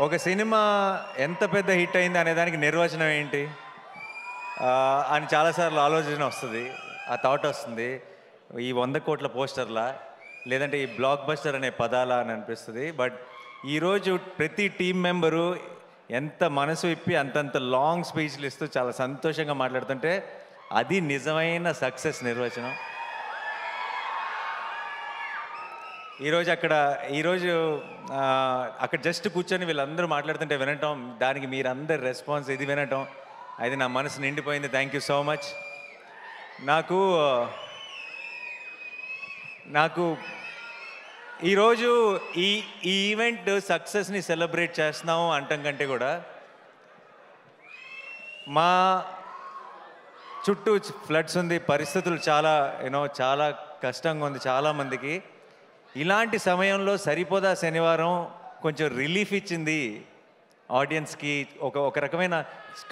ఒక సినిమా ఎంత పెద్ద హిట్ అయింది అనే దానికి నిర్వచనం ఏంటి అని చాలాసార్లు ఆలోచన వస్తుంది, ఆ థాట్ వస్తుంది. ఈ 100 కోట్ల పోస్టర్లా లేదంటే ఈ బ్లాక్ బస్టర్ అనే పదాలా అని అనిపిస్తుంది. బట్ ఈరోజు ప్రతి టీం మెంబరు ఎంత మనసు ఇప్పి అంతంత లాంగ్ స్పీచ్లు ఇస్తూ చాలా సంతోషంగా మాట్లాడుతుంటే అది నిజమైన సక్సెస్ నిర్వచనం. ఈరోజు అక్కడ జస్ట్ కూర్చొని వీళ్ళందరూ మాట్లాడుతుంటే వినటం, దానికి మీరందరు రెస్పాన్స్ ఇది వినటం, అది నా మనసు నిండిపోయింది. Thank you so much. నాకు ఈరోజు ఈ ఈవెంట్ సక్సెస్ని సెలబ్రేట్ చేస్తున్నాము అంటాం కంటే కూడా మా చుట్టూ ఫ్లడ్స్ ఉంది, పరిస్థితులు చాలా కష్టంగా ఉంది చాలామందికి. ఇలాంటి సమయంలో సరిపోదా శనివారం కొంచెం రిలీఫ్ ఇచ్చింది ఆడియన్స్కి. ఒక రకమైన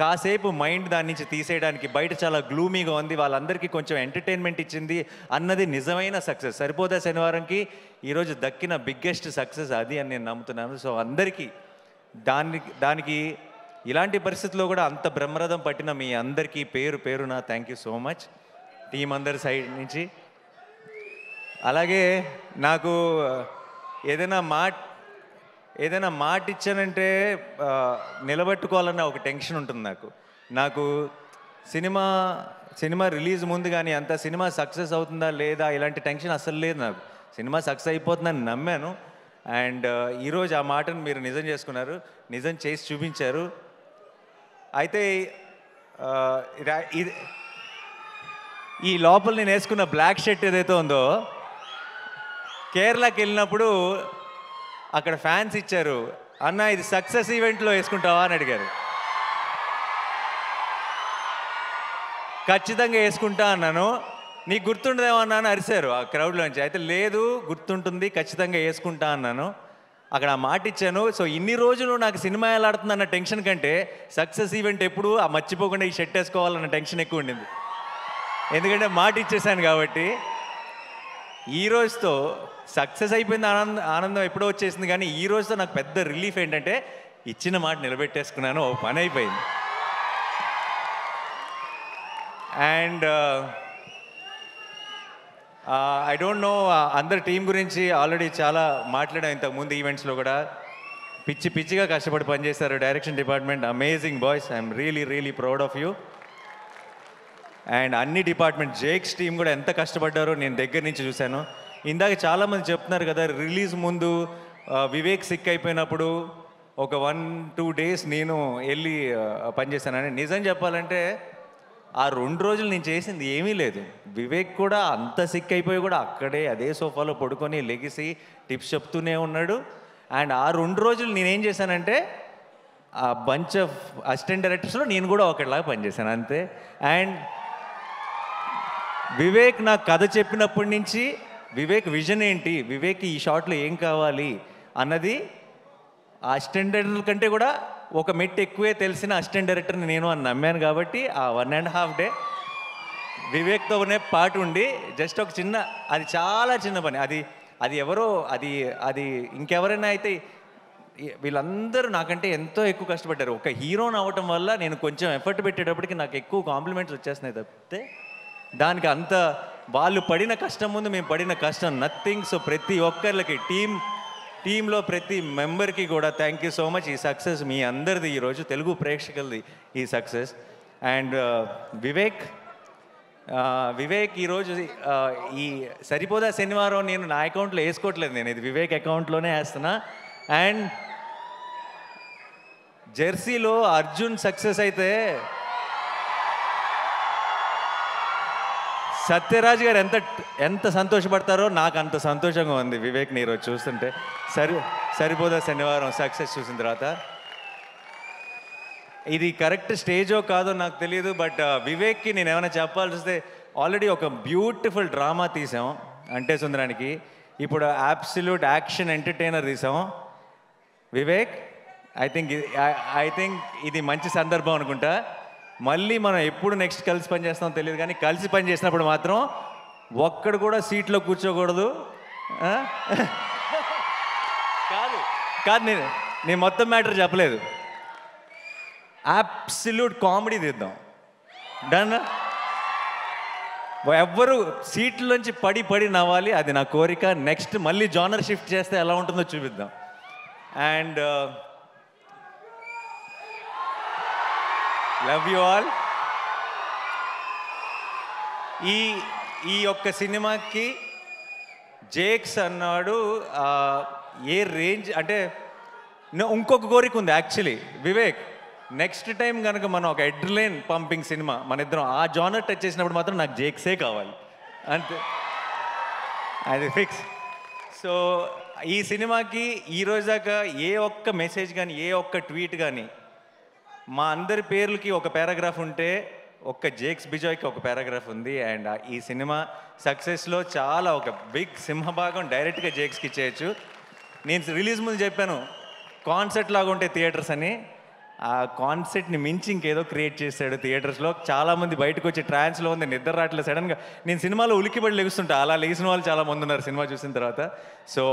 కాసేపు మైండ్ దాని నుంచి తీసేయడానికి. బయట చాలా గ్లూమీగా ఉంది, వాళ్ళందరికీ కొంచెం ఎంటర్టైన్మెంట్ ఇచ్చింది అన్నది నిజమైన సక్సెస్. సరిపోదా శనివారంకి ఈరోజు దక్కిన బిగ్గెస్ట్ సక్సెస్ అది అని నేను నమ్ముతున్నాను. సో అందరికీ దానికి ఇలాంటి పరిస్థితుల్లో కూడా అంత బ్రహ్మరథం పట్టిన మీ అందరికీ పేరు పేరున thank you so much team అందరి సైడ్ నుంచి. అలాగే నాకు ఏదైనా మాట ఇచ్చానంటే నిలబెట్టుకోవాలన్న ఒక టెన్షన్ ఉంటుంది నాకు సినిమా రిలీజ్ ముందు కానీ అంత సినిమా సక్సెస్ అవుతుందా లేదా ఇలాంటి టెన్షన్ అస్సలు లేదు నాకు. సినిమా సక్సెస్ అయిపోతుందని నమ్మాను. అండ్ ఈరోజు ఆ మాటను మీరు నిజం చేసుకున్నారు, నిజం చేసి చూపించారు. అయితే ఈ లోపల నేను వేసుకున్న బ్లాక్ షర్ట్ ఏదైతే ఉందో, కేరళకి వెళ్ళినప్పుడు అక్కడ ఫ్యాన్స్ ఇచ్చారు, అన్న ఇది సక్సెస్ ఈవెంట్లో వేసుకుంటావా అని అడిగారు. ఖచ్చితంగా వేసుకుంటా అన్నాను. నీకు గుర్తుండదేమో అన్నాను, అరిశారు ఆ క్రౌడ్లోంచి. అయితే లేదు గుర్తుంటుంది, ఖచ్చితంగా వేసుకుంటా అన్నాను. అక్కడ ఆ మాట ఇచ్చాను. సో ఇన్ని రోజులు నాకు సినిమా ఎలా ఆడుతుందన్న టెన్షన్ కంటే సక్సెస్ ఈవెంట్ ఎప్పుడు ఆ మర్చిపోకుండా ఈ షర్ట్ వేసుకోవాలన్న టెన్షన్ ఎక్కువ ఉండింది. ఎందుకంటే మాట ఇచ్చేసాను కాబట్టి. ఈ రోజుతో సక్సెస్ అయిపోయింది, ఆనందం ఎప్పుడో వచ్చేసింది. కానీ ఈ రోజుతో నాకు పెద్ద రిలీఫ్ ఏంటంటే ఇచ్చిన మాట నిలబెట్టేసుకున్నాను, ఓ పని అయిపోయింది. అండ్ ఐ డోంట్ నో, అందరి టీం గురించి ఆల్రెడీ చాలా మాట్లాడాం ఇంతకుముందు ఈవెంట్స్లో కూడా. పిచ్చిగా కష్టపడి పనిచేశారు direction department. Amazing boys, I'm really proud of you. And అన్ని డిపార్ట్మెంట్, జేక్స్ టీం కూడా ఎంత కష్టపడ్డారో నేను దగ్గర నుంచి చూశాను. ఇందాక చాలామంది చెప్తున్నారు కదా, రిలీజ్ ముందు వివేక్ సిక్ అయిపోయినప్పుడు ఒక 1-2 డేస్ నేను వెళ్ళి పనిచేశానని. నిజం చెప్పాలంటే ఆ 2 రోజులు నేను చేసింది ఏమీ లేదు. వివేక్ కూడా అంత సిక్ అయిపోయి కూడా అక్కడే అదే సోఫాలో పడుకొని లెగిసి టిప్స్ చెప్తూనే ఉన్నాడు. అండ్ ఆ 2 రోజులు నేనేం చేశానంటే ఆ బంచ్ ఆఫ్ అసిస్టెంట్ డైరెక్టర్స్లో నేను కూడా ఒకటిలాగా పనిచేశాను అంతే. అండ్ వివేక్ నాకు కథ చెప్పినప్పటి నుంచి వివేక్ విజన్ ఏంటి, వివేక్ ఈ షాట్లో ఏం కావాలి అన్నది ఆ అసిస్టెంట్ డైరెక్టర్ కంటే కూడా ఒక మెట్టు ఎక్కువే తెలిసిన అసిస్టెంట్ డైరెక్టర్ని నేను అని నమ్మాను. కాబట్టి ఆ 1.5 డే వివేక్తోనే పాటు ఉండి జస్ట్ ఒక చిన్న, అది చాలా చిన్న పని, అది ఎవరో అది ఇంకెవరైనా అయితే వీళ్ళందరూ నాకంటే ఎంతో ఎక్కువ కష్టపడ్డారు. ఒక హీరోని అవ్వటం వల్ల నేను కొంచెం ఎఫర్ట్ పెట్టేటప్పటికి నాకు ఎక్కువ కాంప్లిమెంట్స్ వచ్చేస్తున్నాయి తప్పితే దానికి అంత వాళ్ళు పడిన కష్టం ముందు మేము పడిన కష్టం నథింగ్. సో ప్రతి ఒక్కరికి టీంలో ప్రతి మెంబర్కి కూడా థ్యాంక్ యూ సో మచ్. ఈ సక్సెస్ మీ అందరిది, ఈరోజు తెలుగు ప్రేక్షకులది ఈ సక్సెస్. అండ్ వివేక్ ఈరోజు ఈ సరిపోదా శనివారం నేను నా అకౌంట్లో వేసుకోవట్లేదు, నేను ఇది వివేక్ అకౌంట్లోనే వేస్తున్నా. అండ్ జెర్సీలో అర్జున్ సక్సెస్ అయితే సత్యరాజ్ గారు ఎంత సంతోషపడతారో నాకు అంత సంతోషంగా ఉంది వివేక్ని ఈరోజు చూస్తుంటే. సరిపోదా శనివారం సక్సెస్ చూసిన తర్వాత. ఇది కరెక్ట్ స్టేజో కాదో నాకు తెలియదు, బట్ వివేక్కి నేను ఏమైనా చెప్పాల్సి వస్తే, ఆల్రెడీ ఒక బ్యూటిఫుల్ డ్రామా తీసాం అంటే సుందరానికి, ఇప్పుడు అబ్సల్యూట్ యాక్షన్ ఎంటర్టైనర్ తీసాం. వివేక్ ఐ థింక్ ఇది మంచి సందర్భం అనుకుంటా. మళ్ళీ మనం ఎప్పుడు నెక్స్ట్ కలిసి పని చేస్తామో తెలియదు, కానీ కలిసి పని చేసినప్పుడు మాత్రం ఒక్కడు కూడా సీట్లో కూర్చోకూడదు. కాదు నేను మొత్తం మ్యాటర్ చెప్పలేదు. అబ్సల్యూట్ కామెడీ తీద్దాం. డన్. ఎవ్వరు సీట్లోంచి పడి పడి నవ్వాలి, అది నా కోరిక. నెక్స్ట్ మళ్ళీ జానర్ షిఫ్ట్ చేస్తే ఎలా ఉంటుందో చూపిద్దాం. And love you all. ఈ యొక్క సినిమాకి జేక్స్ అన్నాడు ఏ రేంజ్ అంటే, ఇంకొక కోరిక ఉంది యాక్చువల్లీ వివేక్. నెక్స్ట్ టైం కనుక మనం ఒక ఎడ్రిలైన్ పంపింగ్ సినిమా మన ఇద్దరం ఆ జానర్ టచ్ చేసినప్పుడు మాత్రం నాకు జేక్సే కావాలి అంతే, అది ఫిక్స్. సో ఈ సినిమాకి ఈరోజు దాకా ఏ ఒక్క మెసేజ్ కానీ ఏ ఒక్క ట్వీట్ కానీ, మా అందరి పేర్లకి ఒక పారాగ్రాఫ్ ఉంటే ఒక్క జేక్స్ బిజాయ్కి ఒక పారాగ్రాఫ్ ఉంది. అండ్ ఈ సినిమా సక్సెస్లో చాలా ఒక బిగ్ సింహభాగం డైరెక్ట్గా జేక్స్కి ఇచ్చేయచ్చు. నేను రిలీజ్ ముందు చెప్పాను కాన్సెప్ట్ లాగా ఉంటే థియేటర్స్ అని. ఆ కాన్సెప్ట్ని మించి ఇంకేదో క్రియేట్ చేశాడు థియేటర్స్లో. చాలామంది బయటకు వచ్చి ట్రాన్స్లో ఉంది, నిద్ర రావట్లేదు. సడన్గా నేను సినిమాలో ఉలికిపడి లెగుస్తుంటా, అలా లెగిసిన వాళ్ళు చాలామంది ఉన్నారు సినిమా చూసిన తర్వాత. So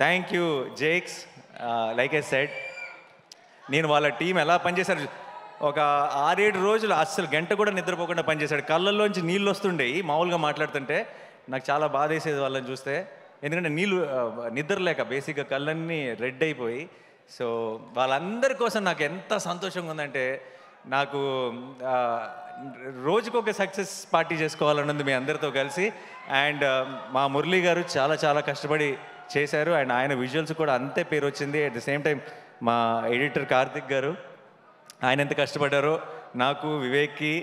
thank you Jakes. Like I said, నేను వాళ్ళ టీం ఎలా పనిచేశారు, ఒక 6-7 రోజులు అస్సలు గంట కూడా నిద్రపోకుండా పనిచేశాడు. కళ్ళల్లోంచి నీళ్ళు వస్తుండేవి మామూలుగా మాట్లాడుతుంటే. నాకు చాలా బాధ వేసేది వాళ్ళని చూస్తే, ఎందుకంటే నిద్ర లేక బేసిక్గా కళ్ళన్నీ రెడ్ అయిపోయి. సో వాళ్ళందరి కోసం నాకు ఎంత సంతోషంగా ఉందంటే, నాకు రోజుకొక సక్సెస్ పార్టీ చేసుకోవాలన్నది మీ అందరితో కలిసి. అండ్ మా మురళీ గారు చాలా చాలా కష్టపడి చేశారు. అండ్ ఆయన విజువల్స్ కూడా అంతే పేరు వచ్చింది. అట్ ద సేమ్ టైం మా ఎడిటర్ కార్తిక్ గారు, ఆయన ఎంత కష్టపడ్డారో నాకు, వివేక్కి,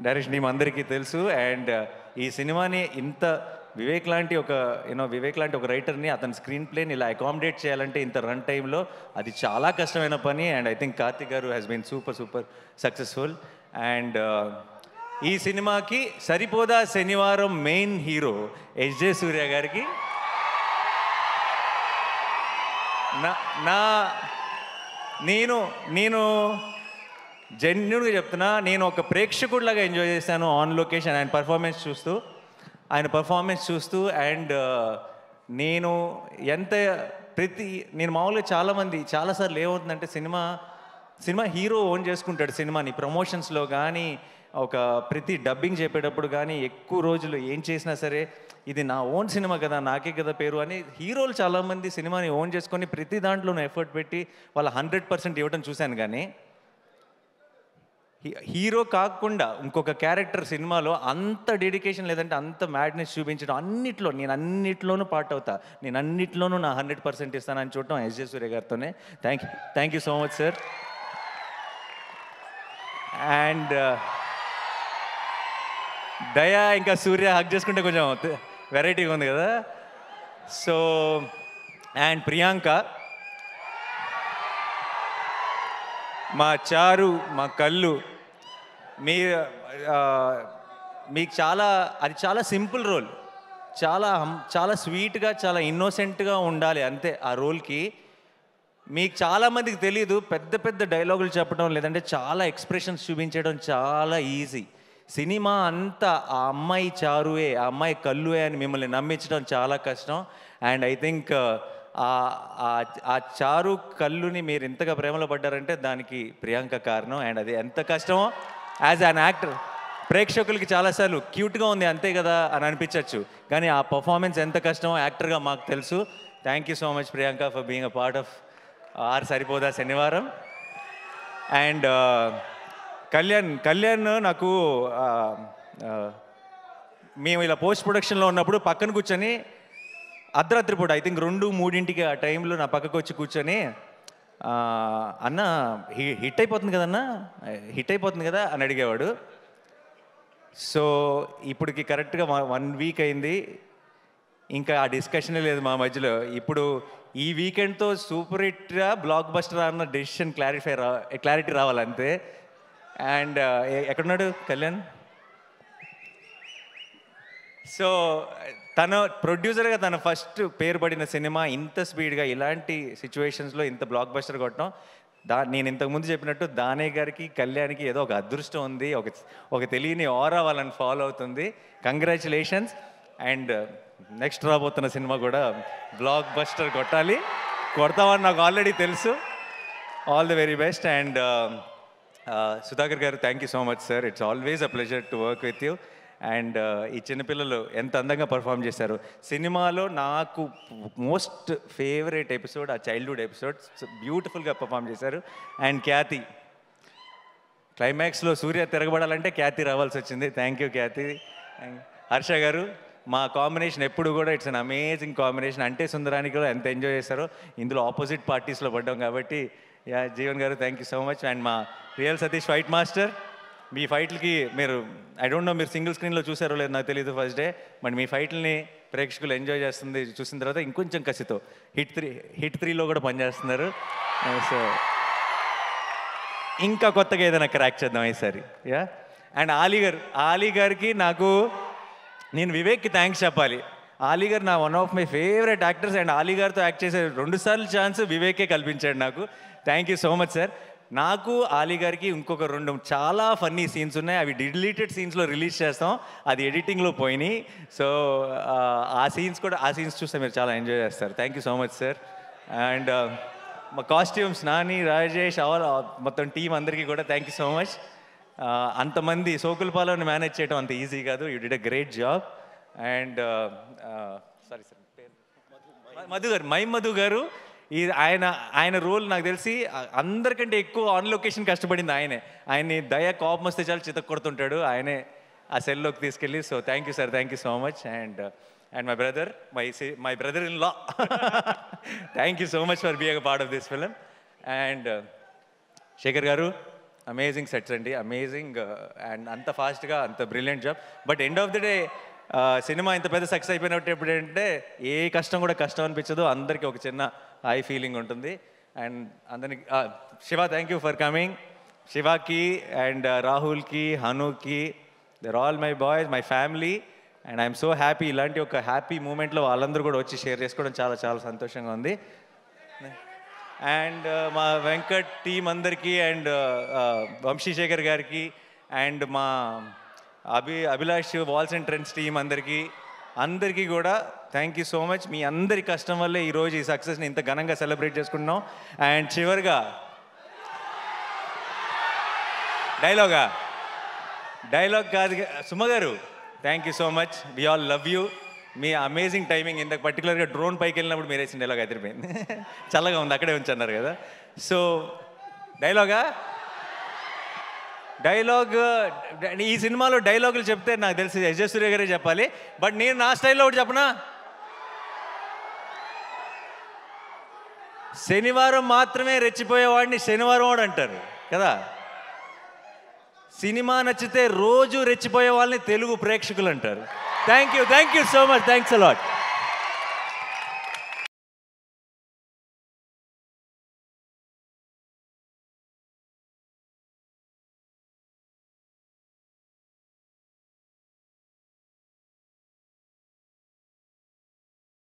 డైరెక్షన్ టీం అందరికీ తెలుసు. అండ్ ఈ సినిమాని ఇంత వివేక్ లాంటి ఒక రైటర్ని అతని స్క్రీన్ ప్లేని ఇలా అకామిడేట్ చేయాలంటే ఇంత రన్ టైంలో అది చాలా కష్టమైన పని. అండ్ ఐ థింక్ కార్తిక్ గారు has been super successful. And ఈ సినిమాకి సరిపోదా శనివారం మెయిన్ హీరో ఎస్జే సూర్య గారికి నేను జెన్యున్గా చెప్తున్నా, నేను ఒక ప్రేక్షకుడిలాగా ఎంజాయ్ చేశాను ఆన్ లొకేషన్ ఆయన పర్ఫార్మెన్స్ చూస్తూ. అండ్ నేను మామూలుగా చాలాసార్లు ఏమవుతుందంటే, సినిమా హీరో ఓన్ చేసుకుంటాడు సినిమాని. ప్రమోషన్స్లో కానీ ఒక ప్రతి డబ్బింగ్ చెప్పేటప్పుడు కానీ ఎక్కువ రోజులు ఏం చేసినా సరే ఇది నా ఓన్ సినిమా కదా, నాకే కదా పేరు అని హీరోలు చాలామంది సినిమాని ఓన్ చేసుకొని ప్రతి దాంట్లోనూ ఎఫర్ట్ పెట్టి వాళ్ళ 100% ఇవ్వడం చూశాను. కానీ హీరో కాకుండా ఇంకొక క్యారెక్టర్ సినిమాలో అంత డెడికేషన్ లేదంటే అంత మ్యాడ్నెస్ చూపించడం, నేను అన్నిట్లోనూ పార్ట్ అవుతా, నేను అన్నిట్లోనూ నా 100% ఇస్తానని చూడటం ఎస్జే సూర్య గారితోనే. Thank you so much sir. And Daya ఇంకా సూర్య హక్ చేసుకుంటే కొంచెం వెరైటీగా ఉంది కదా. సో అండ్ ప్రియాంక, మా చారు, మా కళ్ళు, మీకు చాలా సింపుల్ రోల్, చాలా స్వీట్గా చాలా ఇన్నోసెంట్గా ఉండాలి అంతే ఆ రోల్కి. మీకు చాలామందికి తెలియదు, పెద్ద డైలాగులు చెప్పడం లేదంటే చాలా ఎక్స్ప్రెషన్స్ చూపించడం చాలా ఈజీ. సినిమా అంతా ఆ అమ్మాయి చారువే, ఆ అమ్మాయి కళ్ళువే అని మిమ్మల్ని నమ్మించడం చాలా కష్టం. అండ్ ఐ థింక్ ఆ చారు కళ్ళుని మీరు ఇంతగా ప్రేమలో పడ్డారంటే దానికి ప్రియాంక కారణం. అండ్ అది ఎంత కష్టమో యాజ్ అన్ యాక్టర్ ప్రేక్షకులకి చాలాసార్లు క్యూట్గా ఉంది అంతే కదా అని అనిపించవచ్చు, కానీ ఆ పర్ఫార్మెన్స్ ఎంత కష్టమో యాక్టర్గా మాకు తెలుసు. Thank you so much Priyanka for being a part of our Saripodhaa Sanivaaram. And Kalyan నాకు మేము ఇలా పోస్ట్ ప్రొడక్షన్లో ఉన్నప్పుడు పక్కన కూర్చొని అర్ధరాత్రి పూట ఐ థింక్ 2-3 ఆ టైంలో నా పక్కకు వచ్చి కూర్చొని, అన్న హిట్ అయిపోతుంది కదా అని అడిగేవాడు. సో ఇప్పటికి కరెక్ట్గా 1 వీక్ అయింది, ఇంకా ఆ డిస్కషనే లేదు మా మధ్యలో. ఇప్పుడు ఈ వీకెండ్తో సూపర్ హిట్గా బ్లాక్ బస్టర్ అన్న డెసిషన్ క్లారిటీ రావాలంతే. అండ్ ఎక్కడున్నాడు కళ్యాణ్? సో తన ప్రొడ్యూసర్గా తన ఫస్ట్ పేరు పడిన సినిమా ఇంత స్పీడ్గా ఇలాంటి సిచ్యువేషన్స్లో ఇంత బ్లాక్ బస్టర్ కొట్టడం, నేను ఇంతకుముందు చెప్పినట్టు దానే గారికి కళ్యాణ్కి ఏదో ఒక అదృష్టం ఉంది, ఒక తెలియని ఆరా వాళ్ళని ఫాలో అవుతుంది. కంగ్రాచులేషన్స్. అండ్ నెక్స్ట్ రాబోతున్న సినిమా కూడా బ్లాక్ బస్టర్ కొట్టాలి, కొడతామని నాకు ఆల్రెడీ తెలుసు. All the very best. And Sudhakar garu, thank you so much sir. It's always a pleasure to work with you. And ఈ చిన్నపిల్లలు ఎంత అందంగా పర్ఫామ్ చేశారు. సినిమాలో నాకు మోస్ట్ ఫేవరెట్ ఎపిసోడ్ ఆ చైల్డ్హుడ్ ఎపిసోడ్. బ్యూటిఫుల్గా పర్ఫామ్ చేశారు. అండ్ ఖ్యాతి, క్లైమాక్స్లో సూర్య తిరగబడాలంటే ఖ్యాతి రావాల్సి వచ్చింది. థ్యాంక్ యూ ఖ్యాతి. హర్ష గారు, మా కాంబినేషన్ ఎప్పుడు కూడా ఇట్స్ అన్ అమేజింగ్ కాంబినేషన్. అంటే సుందరానికి కూడా ఎంత ఎంజాయ్ చేశారో, ఇందులో ఆపోజిట్ పార్టీస్లో పడ్డాం కాబట్టి. యా జీవన్ గారు, thank you so much. And మా రియల్ సతీష్ ఫైట్ మాస్టర్, మీ ఫైట్లకి మీరు ఐ డోంట్ నో మీరు సింగిల్ స్క్రీన్లో చూసారో లేదు నాకు తెలియదు ఫస్ట్ డే, బట్ మీ ఫైట్లని ప్రేక్షకులు ఎంజాయ్ చేస్తుంది చూసిన తర్వాత ఇంకొంచెం కసితో హిట్ 3లో కూడా పనిచేస్తున్నారు. సో ఇంకా కొత్తగా ఏదైనా క్రాక్ చేద్దాం ఈసారి. యా. అండ్ ఆలీ గారికి నేను వివేక్కి థ్యాంక్స్ చెప్పాలి. ఆలీ గారు నా one of my favourite actors. And Ali గారితో యాక్ట్ చేసే 2 సార్లు ఛాన్స్ వివేకే కల్పించాడు నాకు. Thank you so much sir. నాకు ఆలీ గారికి ఇంకొక 2 చాలా ఫన్నీ సీన్స్ ఉన్నాయి. అవి డిలీటెడ్ సీన్స్లో రిలీజ్ చేస్తాం, అది ఎడిటింగ్లో పోయినాయి. సో ఆ సీన్స్ చూస్తే మీరు చాలా ఎంజాయ్ చేస్తారు. Thank you so much sir. And మా కాస్ట్యూమ్స్ నాని, రాజేష్, మొత్తం టీం అందరికీ కూడా థ్యాంక్ యూ సో మచ్. అంతమంది సోకులపాలను మేనేజ్ చేయడం అంత ఈజీ కాదు. You did a great job. And sorry sir, Madhu గారు, ఆయన రోల్ నాకు తెలిసి అందరికంటే ఎక్కువ ఆన్ లొకేషన్ కష్టపడింది ఆయన్ని దయ కోపం వస్తే చాలా చితక్ కొడుతుంటాడు, ఆయనే ఆ సెల్లోకి తీసుకెళ్ళి. So thank you sir, thank you so much. And my brother in law, thank you so much for being a part of this film. And Shekhar గారు, అమేజింగ్ సెట్స్ అండి, అమేజింగ్. అండ్ అంత ఫాస్ట్గా అంత brilliant job. But end of the day cinema ఇంత పెద్ద success అయిపోయినట్టు ఎప్పుడంటే ఏ కష్టం కూడా కష్టం అనిపించదు, అందరికీ ఒక చిన్న హై ఫీలింగ్ ఉంటుంది. అండ్ అందరికి Siva, thank you for coming. శివాకి అండ్ రాహుల్కి, హనుకి, they're all my boys, my family. And I'm so happy. ఇలాంటి ఒక హ్యాపీ మూమెంట్లో వాళ్ళందరూ కూడా వచ్చి షేర్ చేసుకోవడం చాలా చాలా సంతోషంగా ఉంది. అండ్ మా వెంకట్ టీం అందరికీ, అండ్ వంశీశేఖర్ గారికి, అండ్ మా Abhilash walls and trends team అందరికీ కూడా థ్యాంక్ యూ సో మచ్. మీ అందరి కష్టం వల్లే ఈరోజు ఈ సక్సెస్ని ఇంత ఘనంగా సెలబ్రేట్ చేసుకుంటున్నాం. అండ్ చివరిగా డైలాగ్ కాదు సుమ గారు, thank you so much. We all love you. మీ అమేజింగ్ టైమింగ్. ఇంత పర్టికులర్గా డ్రోన్ పైకి వెళ్ళినప్పుడు మీరు వేసిన డైలాగ్ అదిరిపోయింది. చల్లగా ఉంది, అక్కడే ఉంచన్నారు కదా. సో డైలాగ్ ఈ సినిమాలో డైలాగులు చెప్తే నాకు తెలిసి ఎస్జే సూర్య గారే చెప్పాలి. బట్ నేను నా స్టైల్లో ఒకటి చెప్పనా, శనివారం మాత్రమే రెచ్చిపోయేవాడిని శనివారం వాడు అంటారు కదా. సినిమా నచ్చితే రోజు రెచ్చిపోయే వాళ్ళని తెలుగు ప్రేక్షకులు అంటారు. Thank you so much. Thanks a lot.